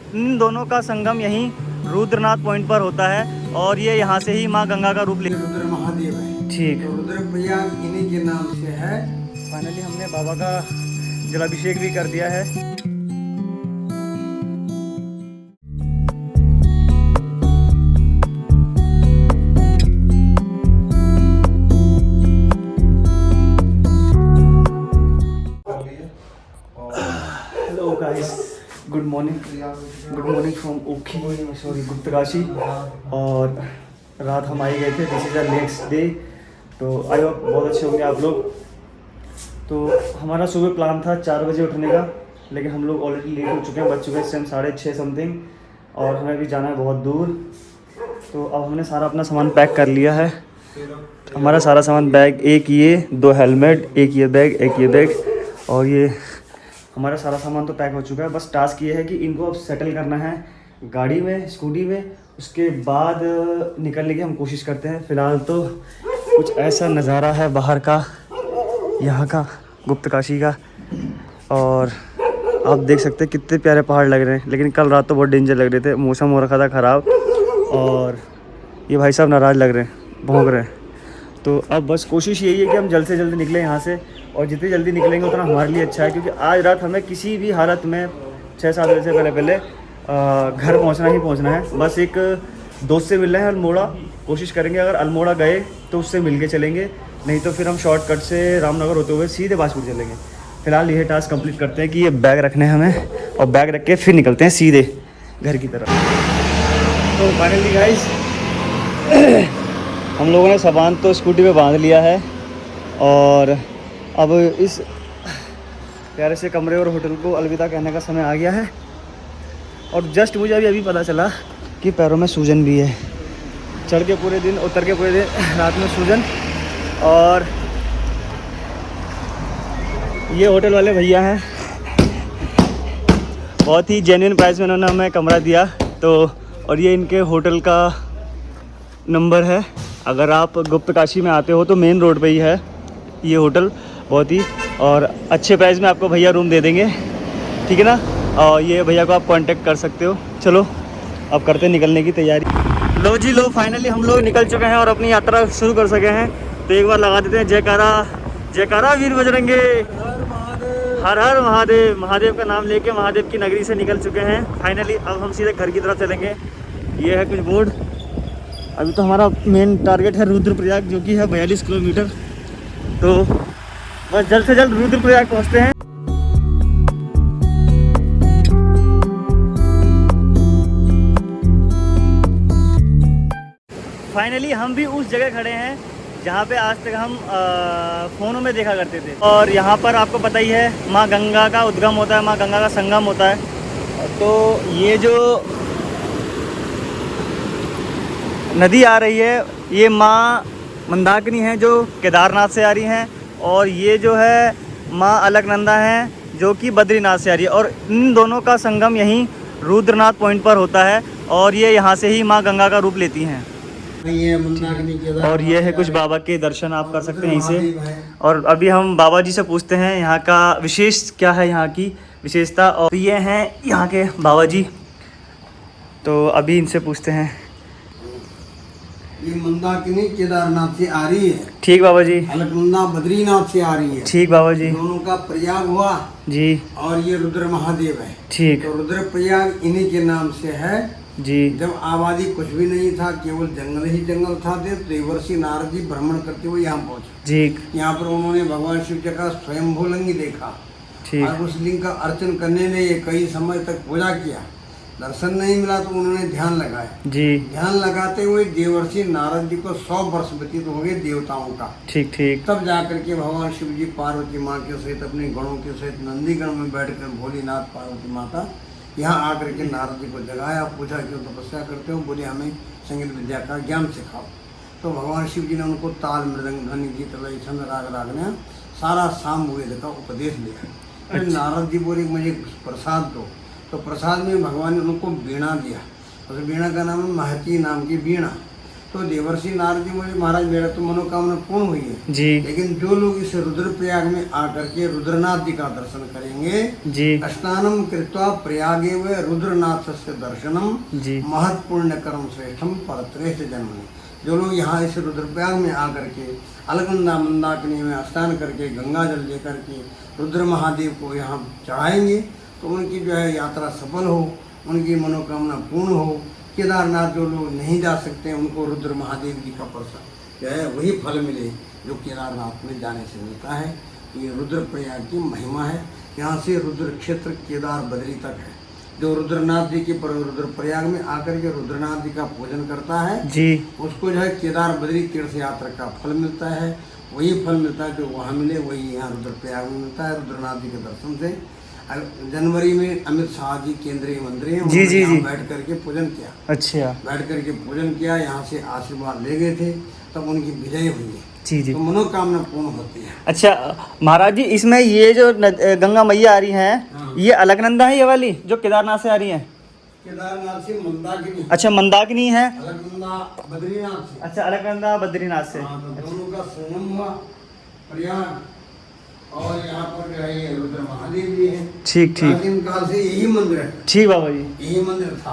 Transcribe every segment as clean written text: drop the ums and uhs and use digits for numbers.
इन दोनों का संगम यहीं रुद्रनाथ पॉइंट पर होता है और ये यहाँ से ही माँ गंगा का रूप ले। रुद्र महादेव है। ठीक। तो रुद्रप्रयाग इन्हीं के नाम से है। फाइनली हमने बाबा का जलाभिषेक भी कर दिया है। Hello guys, good morning from ओखी, सॉरी गुप्तकाशी। और रात हम आई गए थे, this is the next day. तो आई होप बहुत अच्छे होंगे आप लोग। तो हमारा सुबह प्लान था 4 बजे उठने का, लेकिन हम लोग ऑलरेडी लेट हो चुके हैं, बज चुके हैं इस टाइम 6:30 समथिंग, और हमें भी जाना है बहुत दूर। तो अब हमने सारा अपना सामान पैक कर लिया है। हमारा सारा सामान बैग, एक ये, 2 हेलमेट, एक ये बैग, और ये हमारा सारा सामान तो पैक हो चुका है। बस टास्क ये है कि इनको अब सेटल करना है गाड़ी में, स्कूटी में, उसके बाद निकलने की हम कोशिश करते हैं। फ़िलहाल तो कुछ ऐसा नज़ारा है बाहर का, यहाँ का, गुप्तकाशी का, और आप देख सकते हैं कितने प्यारे पहाड़ लग रहे हैं। लेकिन कल रात तो बहुत डेंजर लग रहे थे, मौसम हो रखा था ख़राब, और ये भाई साहब नाराज़ लग रहे हैं, भौंक रहे हैं। तो अब बस कोशिश यही है कि हम जल्द से जल्द निकलें यहाँ से, और जितनी जल्दी निकलेंगे उतना हमारे लिए अच्छा है, क्योंकि आज रात हमें किसी भी हालत में 6-7 बजे से पहले घर पहुँचना है। बस एक दोस्त से मिलना है अल्मोड़ा, कोशिश करेंगे अगर अल्मोड़ा गए तो उससे मिल के चलेंगे, नहीं तो फिर हम शॉर्टकट से रामनगर होते हुए सीधे बासपुर चलेंगे। फ़िलहाल यह टास्क कंप्लीट करते हैं कि ये बैग रखने हैं हमें, और बैग रख के फिर निकलते हैं सीधे घर की तरफ। तो फाइनली गाइस हम लोगों ने सामान तो स्कूटी पे बांध लिया है, और अब इस प्यारे से कमरे और होटल को अलविदा कहने का समय आ गया है। और जस्ट मुझे अभी पता चला कि पैरों में सूजन भी है। चढ़ के पूरे दिन, उतर के पूरे दिन, रात में सूजन। और ये होटल वाले भैया हैं, बहुत ही जेन्युइन प्राइस में उन्होंने हमें कमरा दिया। तो और ये इनके होटल का नंबर है। अगर आप गुप्तकाशी में आते हो तो मेन रोड पे ही है ये होटल, बहुत ही, और अच्छे प्राइस में आपको भैया रूम दे देंगे, ठीक है ना। और ये भैया को आप कांटेक्ट कर सकते हो। चलो अब करते हैं निकलने की तैयारी। लो जी लो, फाइनली हम लोग निकल चुके हैं और अपनी यात्रा शुरू कर सके हैं। तो एक बार लगा देते हैं जयकारा, जयकारा वीर बजरंगे, हर हर महादेव। महादेव का नाम लेके महादेव की नगरी से निकल चुके हैं फाइनली। अब हम सीधे घर की तरफ चलेंगे। ये है कुछ बोर्ड। अभी तो हमारा मेन टारगेट है रुद्रप्रयाग, जो कि है 42 किलोमीटर। तो बस जल्द से जल्द रुद्रप्रयाग पहुंचते हैं। फाइनली हम भी उस जगह खड़े हैं जहाँ पे आज तक हम फ़ोनों में देखा करते थे। और यहाँ पर आपको पता ही है माँ गंगा का उद्गम होता है, माँ गंगा का संगम होता है। तो ये जो नदी आ रही है, ये माँ मंदाकिनी है जो केदारनाथ से आ रही हैं, और ये जो है माँ अलकनंदा हैं जो कि बद्रीनाथ से आ रही है। और इन दोनों का संगम यहीं रुद्रनाथ पॉइंट पर होता है, और ये यहाँ से ही माँ गंगा का रूप लेती हैं। और ये है कुछ बाबा के दर्शन आप कर सकते हैं यहीं से। और अभी हम बाबा जी से पूछते हैं यहाँ का विशेष क्या है, यहाँ की विशेषता। और ये हैं यहाँ के बाबा जी, तो अभी इनसे पूछते हैं। ये मंदाकिनी केदारनाथ से आ रही है। ठीक बाबा जी। अलकनंदा बद्रीनाथ से आ रही है। ठीक बाबा जी। दोनों का प्रयाग हुआ जी। और ये रुद्र महादेव है। ठीक। तो रुद्रप्रयाग इन्हीं के नाम से है जी। जब आबादी कुछ भी नहीं था, केवल जंगल ही जंगल था, देवर्षि नारद जी भ्रमण करते हुए यहाँ पहुँचे जी। यहाँ पर उन्होंने भगवान शिव जी का स्वयंभू लिंग देखा। ठीक। और उस लिंग का अर्चन करने में ये कई समय तक पूजा किया, दर्शन नहीं मिला तो उन्होंने ध्यान लगाया जी। ध्यान लगाते हुए देवर्षि नारद जी को 100 वर्ष व्यतीत हो गए देवताओं का। ठीक ठीक। तब जाकर के भगवान शिव जी पार्वती माँ के सहित, अपने गणों के सहित नंदीगण में बैठकर भोलेनाथ पार्वती माता यहाँ आकर के नारद जी को जगाया, पूछा क्यों तपस्या करते हो, बोले हमें संगीत विद्या का ज्ञान सिखाओ। तो भगवान शिव जी ने उनको ताल, मृदंग, ध्वनि, गीत, लय, छंद, राग, रागना सारा सामवेद का उपदेश दिया। फिर नारद जी बोले मुझे प्रसाद दो। तो प्रसाद में भगवान ने उनको वीणा दिया। उस वीणा का नाम है महती नाम की वीणा। तो देवर्षि नारद जी बोले महाराज मेरा तो मनोकामना पूर्ण हुई है जी। लेकिन जो लोग इस रुद्रप्रयाग में आकर के रुद्रनाथ जी का दर्शन करेंगे जी स्नानम कृत्वा प्रयागे व रुद्रनाथ से दर्शनम जी महत् पुण्य कर्म श्रेष्ठम परत्रेष्ठ जन्म। जो लोग यहाँ इस रुद्रप्रयाग में आकर के अलकनंदा मंदाकिनी में स्नान करके गंगा जल लेकर के रुद्र महादेव को यहाँ चढ़ाएंगे तो उनकी जो है यात्रा सफल हो, उनकी मनोकामना पूर्ण हो। केदारनाथ जो लोग नहीं जा सकते उनको रुद्र महादेव जी का प्रसाद जो है वही फल मिले जो केदारनाथ में जाने से मिलता है। ये रुद्रप्रयाग की महिमा है। यहाँ से रुद्र क्षेत्र केदार बद्री तक है। जो रुद्रनाथ जी के रुद्रप्रयाग में आकर के रुद्रनाथ जी का पूजन करता है जी उसको जो है केदार बद्री तीर्थ यात्रा का फल मिलता है। वही फल मिलता है जो वहाँ मिले वही यहाँ रुद्रप्रयाग में मिलता है। रुद्रनाथ जी के दर्शन से जनवरी में अमित शाह जी केंद्रीय मंत्री हैं, जी जी जी बैठ करके पूजन किया। अच्छा बैठ करके पूजन किया, यहाँ से आशीर्वाद ले गए थे, तब उनकी विजय हुई है। जी जी। तो मनोकामना पूर्ण होती है। अच्छा महाराज जी, इसमें ये जो गंगा मैया आ रही हैं हाँ। ये अलकनंदा है ये वाली जो केदारनाथ से आ रही हैं? केदारनाथ से मंदाकिनी। अच्छा मंदाकिनी है। अलकनंदा बद्रीनाथ से। अच्छा अलकनंदा बद्रीनाथ से। हाँ, तो दोनों का संगम हुआ प्रयाग और यहाँ पर जो है ये रुद्र महादेव जी हैं। ठीक ठीक प्राचीन काल से यही मंदिर है। ठीक बाबा जी। यही मंदिर था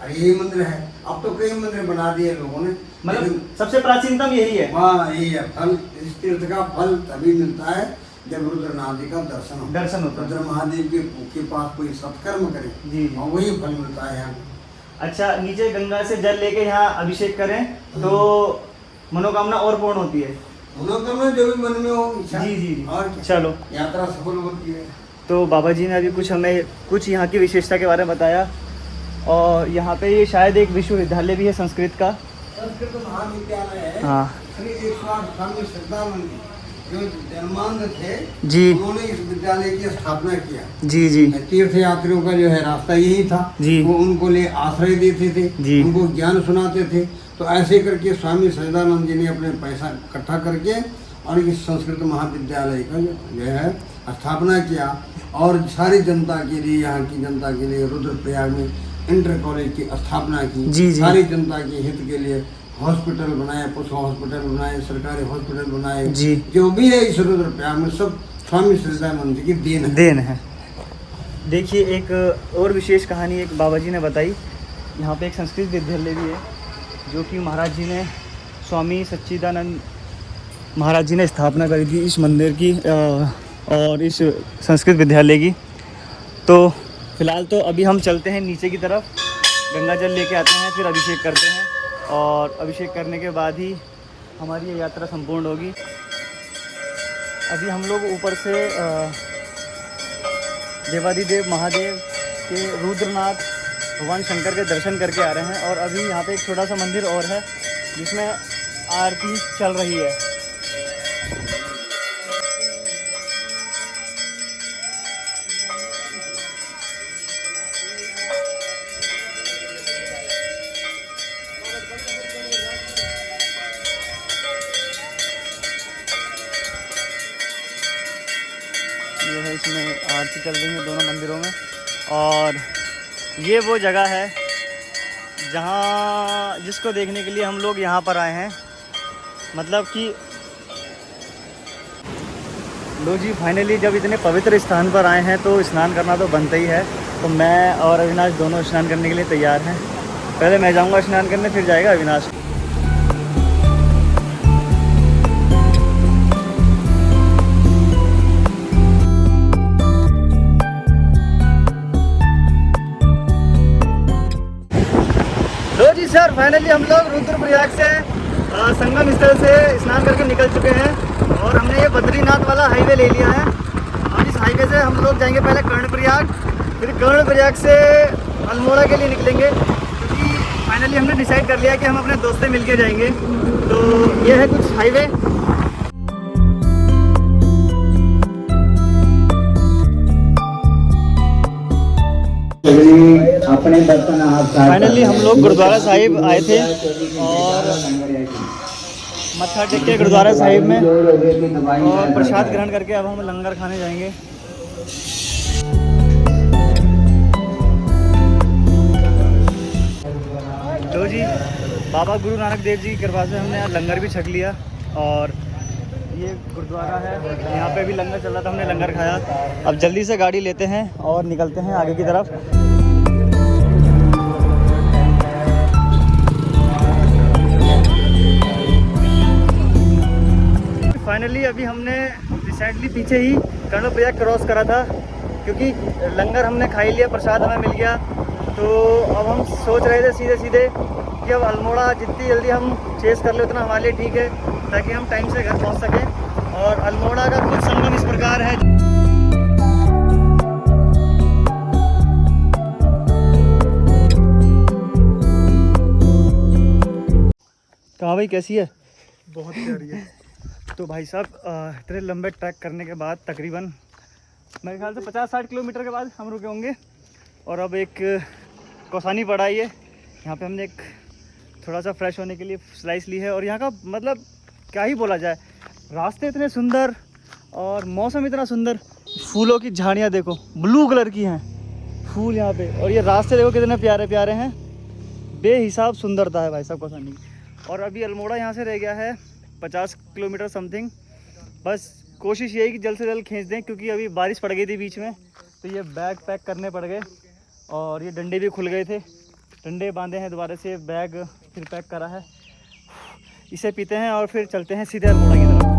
और यही मंदिर है। अब तो कई मंदिर बना दिए लोगों ने, मतलब सबसे प्राचीनतम यही है। हाँ यही है। फल इस तीर्थ का फल तभी मिलता है जब रुद्रनाथ जी का दर्शन हो। दर्शन होता है। रुद्र महादेव के पास कोई सत्कर्म करे जी और वही फल मिलता है यहाँ। अच्छा नीचे गंगा से जल लेके यहाँ अभिषेक करें तो मनोकामना और पूर्ण होती है। मनोकामना जो भी मन में हो इच्छा। जी जी जी। और क्या? चलो यात्रा सफल होती है। तो बाबा जी ने अभी कुछ हमें कुछ यहाँ की विशेषता के बारे में बताया और यहाँ पे ये शायद एक विश्वविद्यालय भी है संस्कृत का। संस्कृत महाविद्यालय है। हाँ श्री 108 स्वामी श्रद्धानंद जो जन्मांध थे जी उन्होंने इस विद्यालय की स्थापना किया। जी जी तीर्थ यात्रियों का जो है रास्ता यही था। जी। वो उनको ले आश्रय देते थे जी। उनको ज्ञान सुनाते थे। तो ऐसे करके स्वामी सच्चिदानंद जी ने अपने पैसा इकट्ठा करके और इस संस्कृत महाविद्यालय का जो है स्थापना किया और सारी जनता के लिए, यहाँ की जनता के लिए रुद्रप्रयाग में इंटर कॉलेज की स्थापना की। जी जी। सारी जनता के हित के लिए हॉस्पिटल बनाए, पशु हॉस्पिटल बनाए, सरकारी हॉस्पिटल बनाए। जी। जो भी है इस रुद्रप्रयाग में सब स्वामी सच्चिदानंद जी की देन है। देखिए एक और विशेष कहानी एक बाबा जी ने बताई। यहाँ पे एक संस्कृत विद्यालय भी है जो कि महाराज जी ने स्वामी सच्चिदानंद महाराज जी ने स्थापना करी थी इस मंदिर की और इस संस्कृत विद्यालय की। तो फिलहाल तो अभी हम चलते हैं नीचे की तरफ, गंगा जल लेके आते हैं, फिर अभिषेक करते हैं और अभिषेक करने के बाद ही हमारी ये यात्रा संपूर्ण होगी। अभी हम लोग ऊपर से देवादिदेव महादेव के रुद्रनाथ भगवान शंकर के दर्शन करके आ रहे हैं और अभी यहाँ पे एक छोटा सा मंदिर और है जिसमें आरती चल रही है। ये है इसमें आरती चल रही है दोनों मंदिरों में और ये वो जगह है जहाँ जिसको देखने के लिए हम लोग यहाँ पर आए हैं। मतलब कि लो जी फाइनली जब इतने पवित्र स्थान पर आए हैं तो स्नान करना तो बनता ही है। तो मैं और अविनाश दोनों स्नान करने के लिए तैयार हैं। पहले मैं जाऊँगा स्नान करने, फिर जाएगा अविनाश। लो जी सर फाइनली हम लोग रुद्रप्रयाग से संगम स्थल से स्नान करके निकल चुके हैं और हमने ये बद्रीनाथ वाला हाईवे ले लिया है। और इस हाईवे से हम लोग जाएंगे पहले कर्णप्रयाग, फिर कर्णप्रयाग से अल्मोड़ा के लिए निकलेंगे क्योंकि फाइनली हमने डिसाइड कर लिया कि हम अपने दोस्त से मिलके जाएंगे। तो ये है कुछ हाईवे। फाइनली हम लोग गुरुद्वारा साहिब आए थे और मत्था टेक के गुरुद्वारा साहिब में और प्रसाद ग्रहण करके अब हम लंगर खाने जाएंगे। तो जी बाबा गुरु नानक देव जी की कृपा से हमने यहाँ लंगर भी छक लिया। और ये गुरुद्वारा है, यहाँ पे भी लंगर चल रहा था, हमने लंगर खाया। अब जल्दी से गाड़ी लेते हैं और निकलते हैं आगे की तरफ। फाइनली अभी हमने रिसेंटली पीछे ही कर्नल प्रयाग क्रॉस करा था, क्योंकि लंगर हमने खा ही लिया, प्रसाद हमें मिल गया। तो अब हम सोच रहे थे सीधे सीधे कि अब अल्मोड़ा जितनी जल्दी हम चेस कर ले उतना हमारे लिए ठीक है, ताकि हम टाइम से घर पहुंच सकें। और अल्मोड़ा का कुछ संगम इस प्रकार है। कहाँ भाई, कैसी है? बहुत प्यारी है। तो भाई साहब इतने लंबे ट्रैक करने के बाद तकरीबन मेरे ख्याल से 50-60 किलोमीटर के बाद हम रुके होंगे। और अब एक कौसानी पड़ा है, यहाँ पे हमने एक थोड़ा सा फ्रेश होने के लिए स्लाइस ली है। और यहाँ का मतलब क्या ही बोला जाए, रास्ते इतने सुंदर और मौसम इतना सुंदर। फूलों की झाड़ियाँ देखो, ब्लू कलर की हैं फूल यहाँ पे, और ये रास्ते देखो कितने प्यारे प्यारे हैं। बेहिसाब सुंदरता है भाई साहब कौसानी की। और अभी अल्मोड़ा यहाँ से रह गया है 50 किलोमीटर समथिंग। बस कोशिश यही कि जल्द से जल्द खींच दें, क्योंकि अभी बारिश पड़ गई थी बीच में, तो ये बैग पैक करने पड़ गए। और ये डंडे भी खुल गए थे, डंडे बांधे हैं दोबारा से, बैग फिर पैक करा है। इसे पीते हैं और फिर चलते हैं सीधे अल्मोड़ा की तरफ।